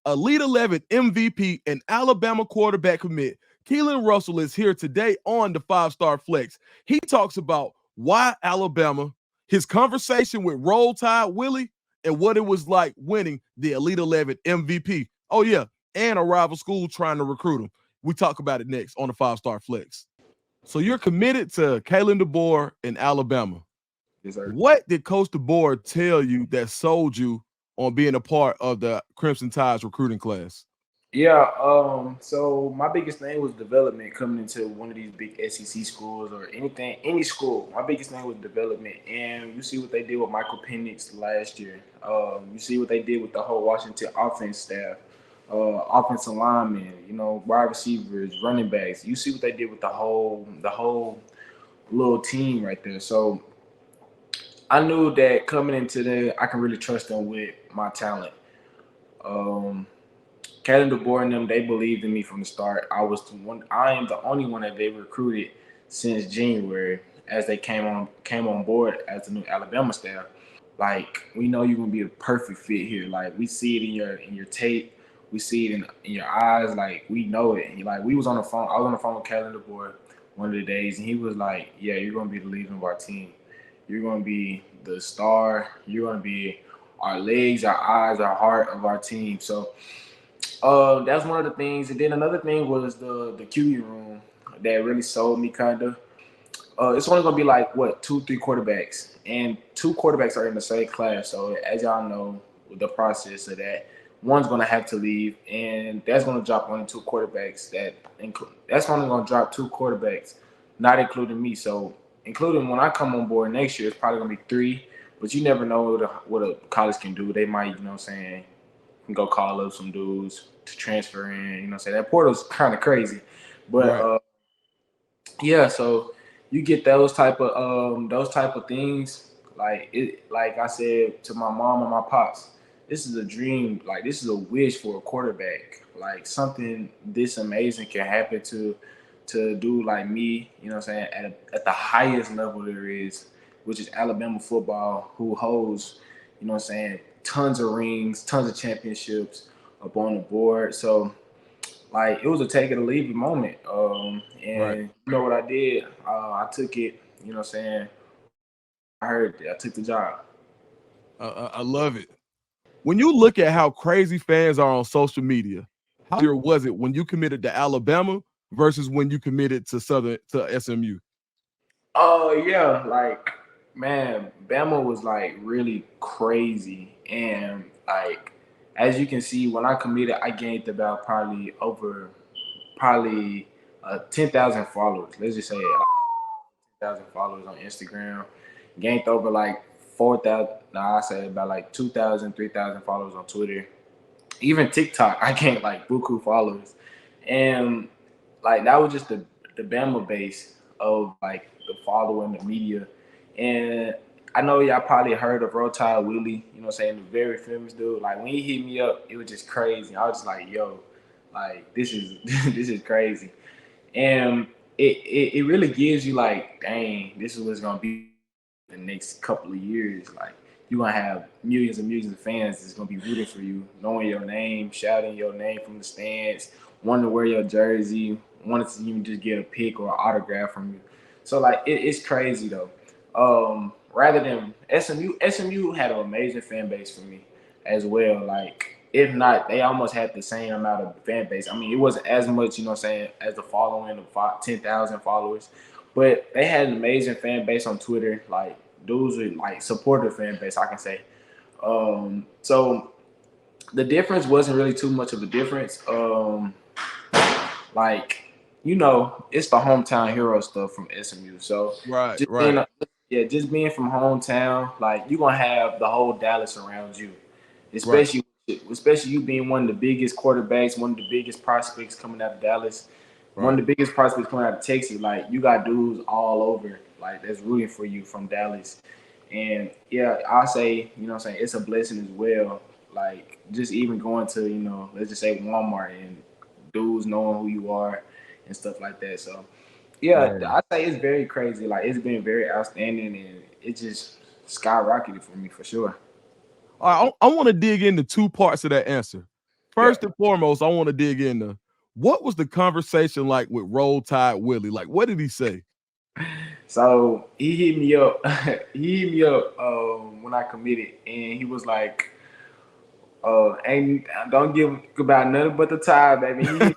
Elite 11 MVP and Alabama quarterback commit Keelan Russell is here today on the 5-Star Flex. He talks about why Alabama, his conversation with Roll Tide Willie, and what it was like winning the Elite 11 MVP. Oh, yeah, and a rival school trying to recruit him. We talk about it next on the 5-Star Flex. So you're committed to Kalen DeBoer in Alabama. Yes, sir. What did Coach DeBoer tell you that sold you on being a part of the Crimson Tide's recruiting class? Yeah, so my biggest thing was development coming into one of these big SEC schools or anything, any school. My biggest thing was development, and you see what they did with Michael Penix last year. You see what they did with the whole Washington offense staff, offensive linemen, wide receivers, running backs. You see what they did with the whole little team right there. So I knew that coming into there, I can really trust them with my talent. Um, Kalen DeBoer and them, they believed in me from the start. I am the only one that they recruited since January as they came on board as the new Alabama staff. Like, we know you're gonna be a perfect fit here. Like, we see it in your tape, we see it in your eyes. Like, we know it. And, like, we was on the phone. I was on the phone with Kalen DeBoer one of the days, and he was like, "Yeah, you're gonna be the leader of our team. You're gonna be the star. You're gonna be our legs, our eyes, our heart of our team." So that's one of the things. And then another thing was the QB room that really sold me kind of. It's only gonna be like what 2, 3 quarterbacks, and 2 quarterbacks are in the same class. So as y'all know, with the process of that, one's gonna have to leave, and that's gonna drop only 2 quarterbacks. That's only gonna drop 2 quarterbacks, not including me. So including when I come on board next year, it's probably gonna be 3. But you never know what a college can do. They might, what I'm saying, can go call up some dudes to transfer in. What I'm saying, that portal's kind of crazy, but Right. yeah. So you get those type of things. Like I said to my mom and my pops, this is a dream. Like, this is a wish for a quarterback. Like, something this amazing can happen to a dude like me. What I'm saying, at the highest level there is, which is Alabama football, who holds, what I'm saying, tons of rings, tons of championships up on the board. So, like, it was a take it or leave it moment. Right. And you know what I did? I took it. What I'm saying, I heard it. I took the job. I love it. When you look at how crazy fans are on social media, how easier was it when you committed to Alabama versus when you committed to SMU? Yeah, like, man, Bama was like really crazy, and like, as you can see, when I committed, I gained about probably 10,000 followers. Let's just say 10,000 followers on Instagram. Gained over like 4,000. Nah, I say about like 2,000, 3,000 followers on Twitter. Even TikTok, I gained like buku followers, and like, that was just the Bama base of like the following, the media. And I know y'all probably heard of Rotile Willie, what I'm saying, the very famous dude. Like, when he hit me up, it was just crazy. I was just like, yo, like, this is this is crazy. And it really gives you like, dang, this is what's gonna be the next couple of years. Like, you're gonna have millions of fans that's gonna be rooting for you, knowing your name, shouting your name from the stands, wanting to wear your jersey, wanting to even just get a pic or an autograph from you. So, like, it's crazy though. Rather than SMU had an amazing fan base for me as well. Like, if not, they almost had the same amount of fan base. I mean, it wasn't as much, what I'm saying, as the following of 10,000 followers, but they had an amazing fan base on Twitter. Like, dudes with like supportive fan base, I can say. So the difference wasn't really too much of a difference. Like, it's the hometown hero stuff from SMU. So Right, just right, being, yeah, just being from hometown, like, you're gonna have the whole Dallas around you, right, especially you being one of the biggest quarterbacks, one of the biggest prospects coming out of Dallas, one right. of the biggest prospects coming out of Texas. Like, you got dudes all over, like, that's rooting for you from Dallas. And yeah, I say, what I'm saying, it's a blessing as well. Like, just even going to, let's just say Walmart, and dudes knowing who you are and stuff like that. So yeah, Man. I say it's very crazy. Like, it's been very outstanding, and it just skyrocketed for me for sure. All right, I want to dig into two parts of that answer. First and foremost, I want to dig into what was the conversation like with Roll Tide Willie? Like, what did he say? So he hit me up. He hit me up when I committed, and he was like, "Ain't don't give about nothing but the tie, baby."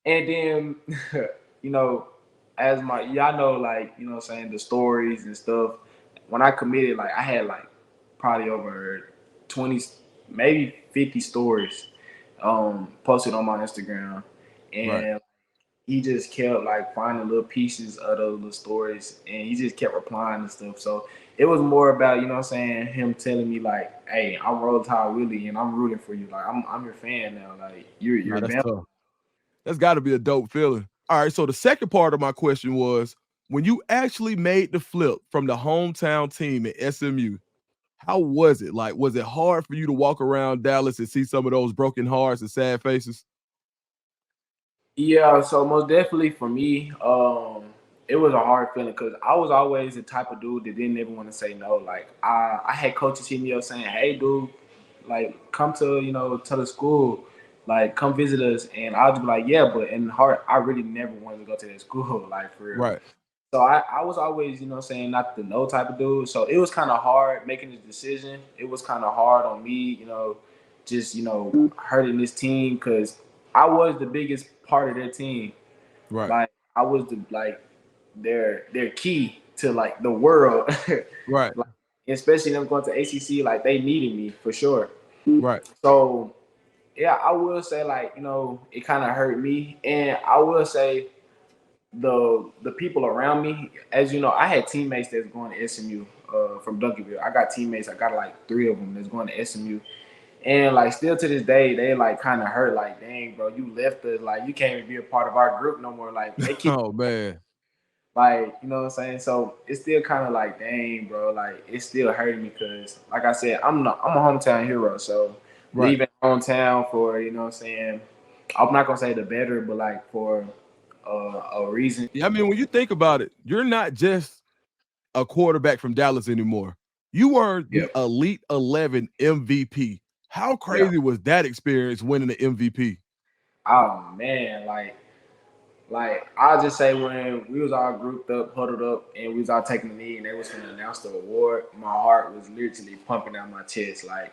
And then, you know, as my y'all know, like you know, what I'm saying the stories and stuff. When I committed, like I had like probably over 20, maybe 50 stories posted on my Instagram, Right. and he just kept like finding little pieces of those little stories, and he just kept replying and stuff. So it was more about, you know what I'm saying, him telling me like, "Hey, I'm Roll Tide Willie, and I'm rooting for you. Like I'm your fan now. Like you're Nah, that's Bama." tough. That's got to be a dope feeling. All right. So the second part of my question was when you actually made the flip from the hometown team at SMU, how was it? Like, was it hard for you to walk around Dallas and see some of those broken hearts and sad faces? Yeah, so most definitely for me, it was a hard feeling because I was always the type of dude that didn't ever want to say no. Like I had coaches hit me up saying, "Hey, dude, like come to to the school, like come visit us," and I'll just be like, "Yeah," but in heart, I really never wanted to go to that school, like for real. Right. So I was always, saying not the no type of dude. So it was kind of hard making the decision. It was kind of hard on me, just hurting this team because I was the biggest part of their team. Right. Like I was their key to like the world. Right. Like, especially them going to ACC, like they needed me for sure. Right. So yeah, I will say like it kind of hurt me, and I will say the people around me, as you know, I had teammates that's going to SMU from Duncanville. I got teammates, I got like 3 of them that's going to SMU. And like still to this day, they like kind of hurt, like, dang, bro, you left us, like you can't even be a part of our group no more. Like they keep Oh man. like, you know what I'm saying? So it's still kind of like, dang, bro, like it's still hurting me because, like I said, I'm a hometown hero. So Right. leaving hometown for, what I'm saying, I'm not gonna say the better, but like for a reason. Yeah, I mean, when you think about it, you're not just a quarterback from Dallas anymore. You were the Yep. Elite 11 MVP. How Yeah. crazy was that experience winning the MVP? Oh man, like I'll just say when we was all grouped up, huddled up, and we was all taking the knee, and they was gonna announce the award, my heart was literally pumping out my chest. Like,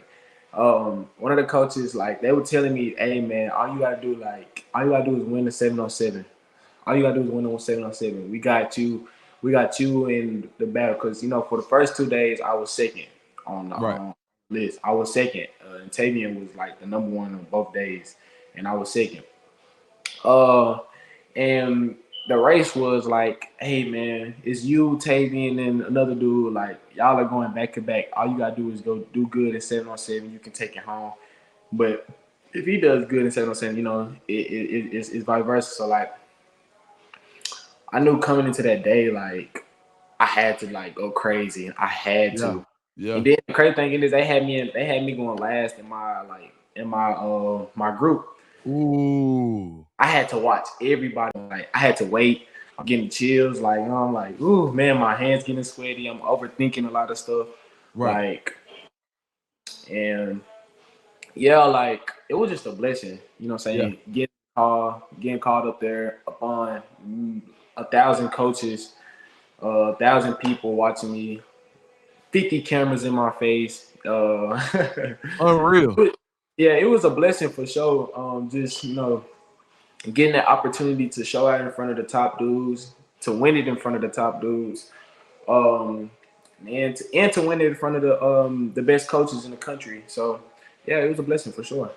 one of the coaches, like they were telling me, "Hey man, all you gotta do is win the 7-on-7. All you gotta do is win the 7-on-7. We got you. We got you in the battle." Because for the first 2 days, I was second on the Right. list. I was second. And Tavian was like the number one on both days, and I was second. Uh, and the race was like, "Hey man, it's you, Tavian, and another dude. Like y'all are going back to back. All you gotta do is go do good in 7-on-7. You can take it home. But if he does good in 7-on-7, it's vice versa. So like, I knew coming into that day, like I had to like go crazy. I had Yeah. to. Yeah. And then the crazy thing is they had me going last in my group. Ooh. I had to watch everybody. Like I had to wait. I'm getting chills. Like I'm like, ooh man, my hands getting sweaty. I'm overthinking a lot of stuff. Right. Like, and yeah, like it was just a blessing. You know what I'm Yeah. saying? Getting called up there upon 1,000 coaches, 1,000 people watching me, 50 cameras in my face. Unreal. Yeah, it was a blessing for sure. Just getting that opportunity to show out in front of the top dudes, to win it in front of the top dudes, um, and to win it in front of the best coaches in the country. So yeah, it was a blessing for sure.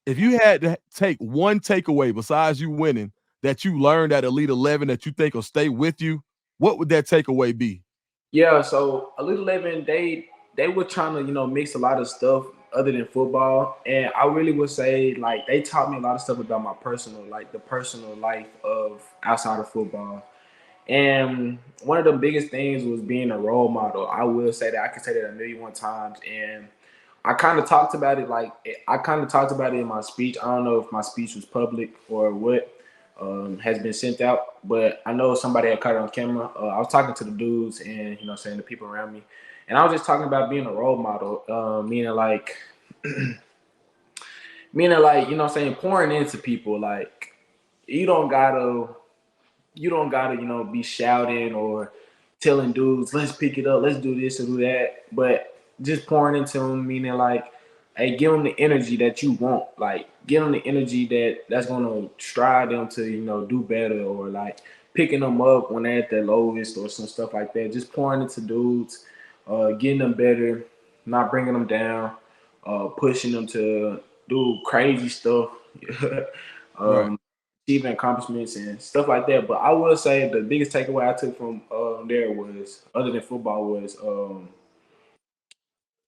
If you had to take one takeaway besides you winning that you learned at Elite 11 that you think will stay with you, what would that takeaway be? Yeah, so Elite 11, they were trying to mix a lot of stuff other than football, and I really would say like they taught me a lot of stuff about my personal, like the personal life of outside of football. And one of the biggest things was being a role model. I will say that I can say that a million one times, and I kind of talked about it in my speech. I don't know if my speech was public or what has been sent out, but I know somebody had caught it on camera. I was talking to the dudes and saying the people around me, and I was just talking about being a role model, meaning like Meaning like, you know what I'm saying, pouring into people. Like you don't gotta you know, be shouting or telling dudes, let's pick it up, let's do this or do that. But just pouring into them, meaning like, hey, give them the energy that you want. Like, give them the energy that's gonna strive them to, you know, do better, or like picking them up when they're at their lowest or some stuff like that. Just pouring into dudes, getting them better, not bringing them down, pushing them to do crazy stuff. Right. Achieving accomplishments and stuff like that. But I will say the biggest takeaway I took from there was, other than football, was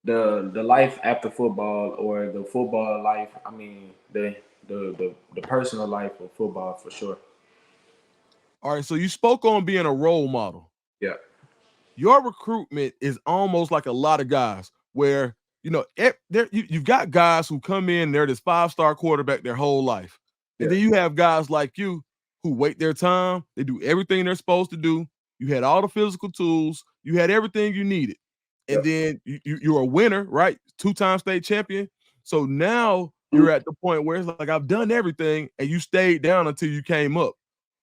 the life after football, or the football life. I mean the personal life of football for sure. All right. So you spoke on being a role model. Yeah. Your recruitment is almost like a lot of guys where, you've got guys who come in, they're this 5-star quarterback their whole life. And Yeah. then you have guys like you who wait their time, they do everything they're supposed to do. You had all the physical tools, you had everything you needed. Yeah. And then you're a winner, right? 2-time state champion. So now you're at the point where it's like, I've done everything, and you stayed down until you came up.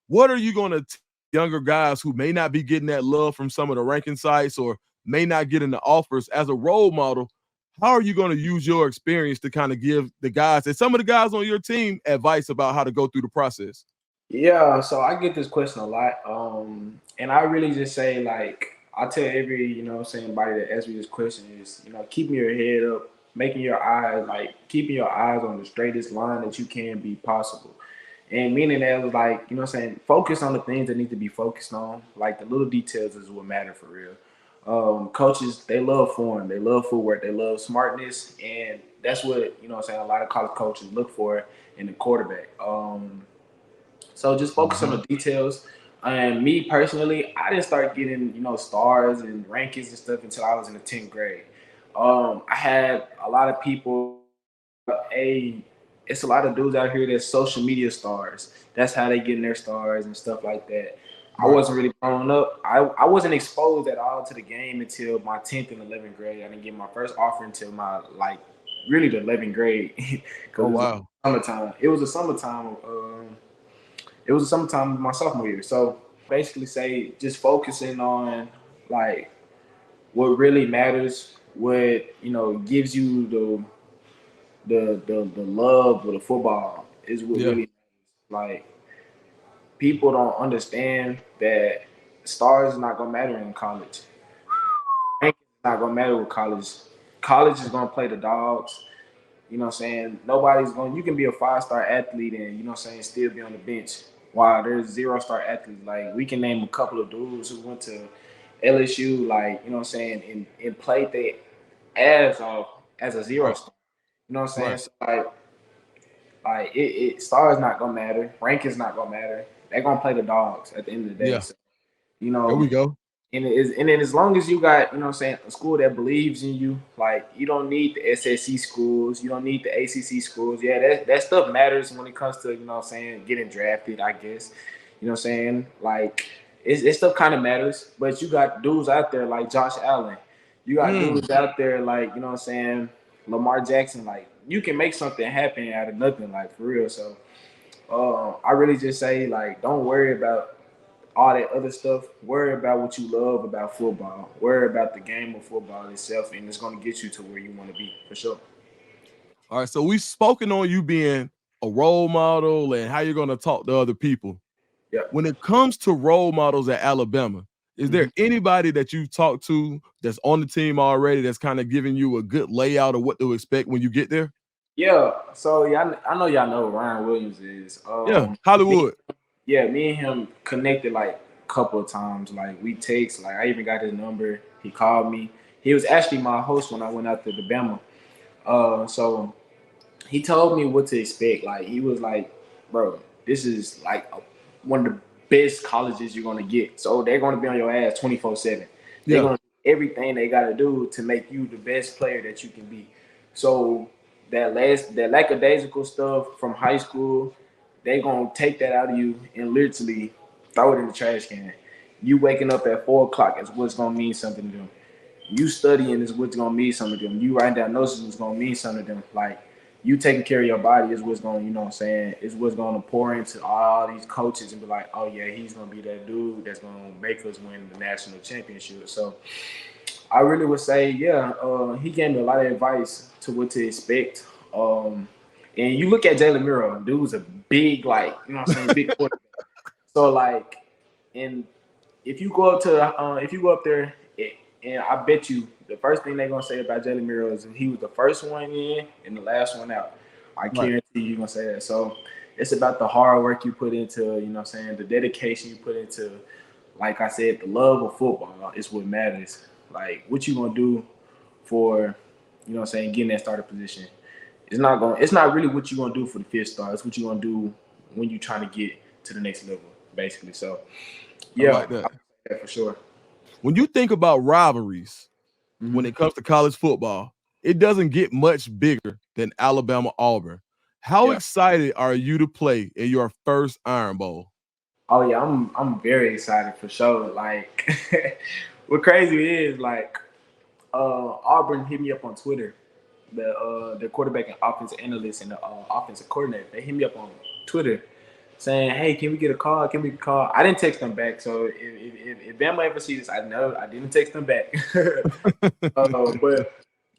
What are you going to younger guys who may not be getting that love from some of the ranking sites, or may not getting the offers as a role model? How are you going to use your experience to kind of give the guys and some of the guys on your team advice about how to go through the process? Yeah, so I get this question a lot. And I really just say, like, I tell every, you know what I'm saying, body that asks me this question is, you know, keeping your head up, keeping your eyes on the straightest line that you can be possible. And meaning that was like, you know what I'm saying, focus on the things that need to be focused on. Like the little details is what matter for real. Coaches, they love form, they love footwork, they love smartness, and that's what, you know what I'm saying, a lot of college coaches look for in the quarterback. So just focus on the details. And me personally, I didn't start getting, you know, stars and rankings and stuff until I was in the 10th grade. I had a lot of people, it's a lot of dudes out here that's social media stars. That's how they getting their stars and stuff like that. I Right. wasn't really growing up. I wasn't exposed at all to the game until my 10th and 11th grade. I didn't get my first offer until my, like, really the 11th grade, because Oh, it was wow. summertime. It was summertime of my sophomore year. So basically say just focusing on like what really matters, what, you know, gives you the love of the football is what Yeah. really matters. Like people don't understand that stars is not gonna matter in college. Ranking is not gonna matter with college. College is gonna play the dogs. You know what I'm saying? You can be a 5-star athlete and, you know what I'm saying, still be on the bench. While there's 0-star athletes. Like, we can name a couple of dudes who went to LSU, like, you know what I'm saying, and played their ass off as a Right. 0-star. You know what I'm saying? Right. So, like star is not gonna matter. Rank is not gonna matter. They're gonna play the dogs at the end of the day. Yeah. So, you There know, we go. and then as long as you got, you know what I'm saying, a school that believes in you, like you don't need the SSC schools, you don't need the ACC schools. Yeah, that stuff matters when it comes to, you know what I'm saying, getting drafted, I guess. You know what I'm saying? Like it stuff kind of matters, but you got dudes out there like Josh Allen. You got Mm. dudes out there like, you know what I'm saying, Lamar Jackson. Like you can make something happen out of nothing, like for real. So I really just say, like, don't worry about all that other stuff. Worry about what you love about football. Worry about the game of football itself, and it's going to get you to where you want to be for sure. All right. So we've spoken on you being a role model and how you're going to talk to other people. Yeah. When it comes to role models at Alabama, is there anybody that you've talked to that's on the team already that's kind of giving you a good layout of what to expect when you get there? Yeah. So yeah, I know y'all know who Ryan Williams is. Yeah, Me, Hollywood. yeah, me and him connected like a couple of times. Like we text. Like I even got his number. He called me. He was actually my host when I went out to the Bama. So he told me what to expect. Like he was like, bro, this is like one of the best colleges you're gonna get. So they're gonna be on your ass 24/7. They're Yeah. gonna do everything they gotta do to make you the best player that you can be. So that lackadaisical stuff from high school, they gonna take that out of you and literally throw it in the trash can. You waking up at 4 o'clock is what's gonna mean something to them. You studying is what's gonna mean something to them. You writing down notes is what's gonna mean something to them. Like you taking care of your body is what's going, you know what I'm saying, is what's going to pour into all these coaches and be like, oh yeah, he's going to be that dude that's going to make us win the national championship. So I really would say, yeah, he gave me a lot of advice to what to expect. And you look at Jalen Miro, dude was a big, like, you know what I'm saying, big quarterback. So like, and if you go up there, and I bet you the first thing they're gonna say about Jalen Miro is he was the first one in and the last one out. I guarantee you're gonna say that. So it's about the hard work you put into, you know what I'm saying, the dedication you put into, like I said, the love of football is what matters. Like what you gonna do for, you know what I'm saying, getting that starter position. It's not really what you're gonna do for the fifth star. It's what you're gonna do when you're trying to get to the next level, basically. So yeah, I like that. for sure. When you think about rivalries, when it comes to college football, it doesn't get much bigger than Alabama Auburn. How excited are you to play in your first Iron Bowl? Oh yeah, I'm very excited for sure. Like what crazy is like Auburn hit me up on Twitter. The quarterback and offensive analyst and the offensive coordinator, they hit me up on Twitter saying, "Hey, can we get a call? Can we call?" I didn't text them back, so if Bama ever sees this, I know I didn't text them back. But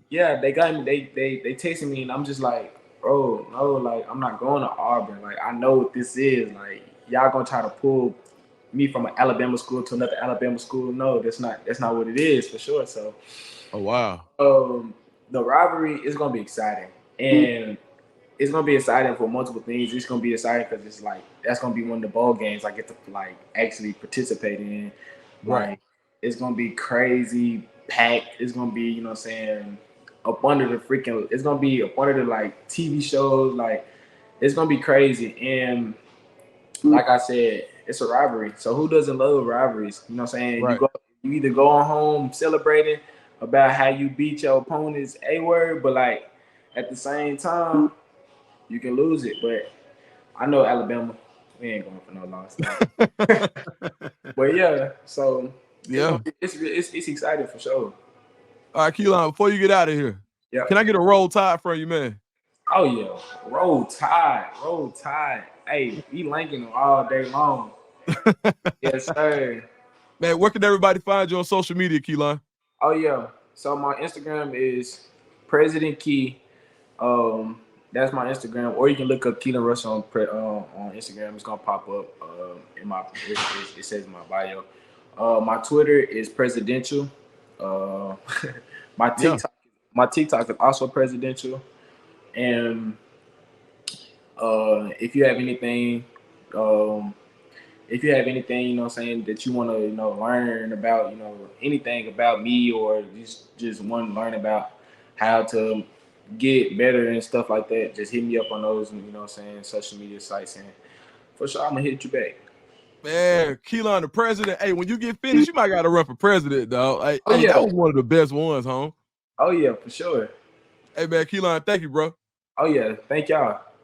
yeah, they got me. They texted me, and I'm just like, bro, no, like I'm not going to Auburn. Like I know what this is. Like y'all gonna try to pull me from an Alabama school to another Alabama school. No, that's not what it is for sure. So, oh wow, the rivalry is gonna be exciting, and it's gonna be exciting for multiple things. It's gonna be exciting because it's like that's gonna be one of the bowl games I get to like actually participate in. Like it's gonna be crazy packed. It's gonna be, you know what I'm saying, up under the freaking. It's gonna be up under the like TV shows. Like it's gonna be crazy. And like I said, it's a rivalry. So who doesn't love rivalries? You know what I'm saying? You either go on home celebrating about how you beat your opponent's A word, but like at the same time, you can lose it. But I know Alabama, we ain't going for no loss. But yeah, so it's exciting for sure. All right, Keelon, before you get out of here, can I get a roll tide from you, man? Oh yeah, roll tide. Hey, we linking them all day long. Yes, sir. Man, where can everybody find you on social media, Keelon? Oh yeah, so my Instagram is President Key. That's my Instagram, or you can look up Keelan Russell on Instagram. It's gonna pop up in my it says in my bio. My Twitter is presidential. My TikTok is also presidential. And if you have anything, you know what I'm saying, that you want to, you know, learn about, you know, anything about me, or just want to learn about how to get better and stuff like that, just hit me up on those, you know what I'm saying, social media sites, and for sure I'm gonna hit you back. Man, Keelon, the president. Hey, when you get finished, you might got to run for president, dog. Hey, that was one of the best ones, huh? Oh yeah, for sure. Hey man, Keelon, thank you, bro. Oh yeah, thank y'all.